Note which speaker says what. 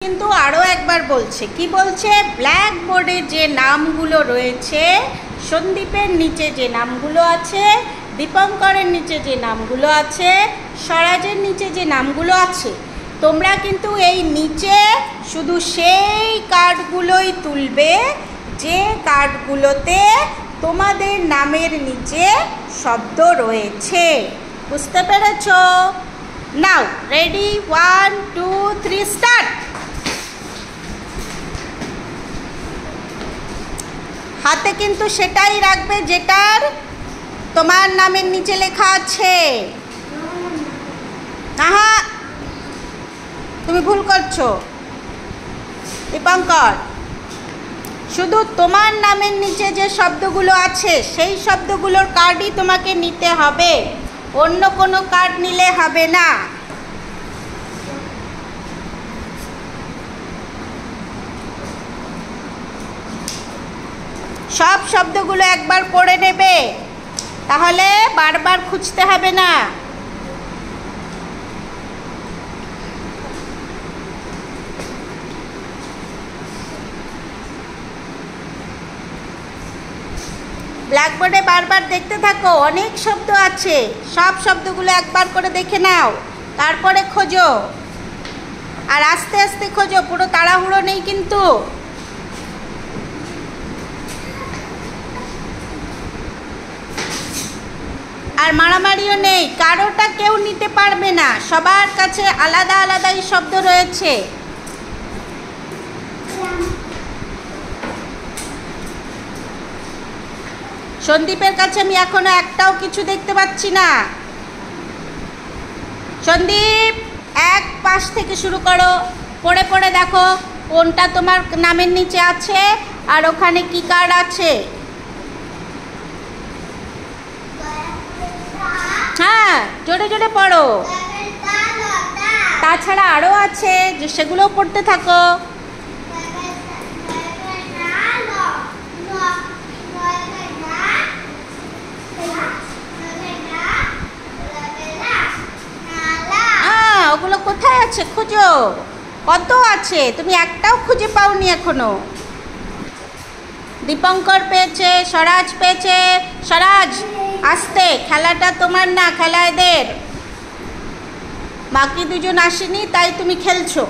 Speaker 1: কিন্তু আরও একবার বলছে, কি বলছে? ব্ল্যাকবোর্ডে যে নামগুলো রয়েছে, সন্দীপের নিচে যে নামগুলো আছে, দীপঙ্করের নিচে যে নামগুলো আছে, স্বরাজের নিচে যে নামগুলো আছে, তোমরা কিন্তু এই নিচে শুধু সেই কার্ডগুলোই তুলবে যে কার্ডগুলোতে তোমাদের নামের নিচে শব্দ রয়েছে। বুঝতে পেরেছ? নাও রেডি, 1 2 3 স্টার্ট। হাতে কিন্তু সেটাই রাখবে যেটার তোমার নামের নিচে লেখা আছে। আহা, তুমি ভুল করছো দীপঙ্কর। শুধু তোমার নামের নিচে যে শব্দগুলো আছে সেই শব্দগুলোর কার্ডই তোমাকে নিতে হবে, অন্য কোনো কার্ড নিলে হবে না। সব শব্দগুলো একবার পড়ে নেবে, তাহলে বারবার খুঁজতে হবে না। ব্ল্যাকবোর্ডে বারবার দেখতে থাকো, অনেক শব্দ আছে, সব শব্দগুলো একবার করে দেখে নাও, তারপরে খোঁজো। আর আস্তে আস্তে খোঁজো, পুরো তাড়াহুড়ো নেই কিন্তু। আর মারামারিও নেই, কারোটা কেউ নিতে পারবে না, সবার কাছে আলাদা আলাদাই শব্দ রয়েছে। সন্দীপের কাছে আমি এখনো একটাও কিছু দেখতে পাচ্ছি না। সন্দীপ, এক পাশ থেকে শুরু করো, পড়ে পড়ে দেখো কোনটা তোমার নামের নিচে আছে আর ওখানে কি কার্ড আছে। হ্যাঁ, জোরে জোরে পড়ো। তাছাড়া আরও আছে, যে সেগুলোও পড়তে থাকো। ওগুলো কোথায় আছে খুঁজো, কত আছে, তুমি একটাও খুঁজে পাওনি এখনো। দীপঙ্কর পেয়েছে, স্বরাজ পেয়েছে। স্বরাজ আস্তে, খেলাটা তোমার না, খেলা এদের। বাকি দুজন আসেনি তাই তুমি খেলছো।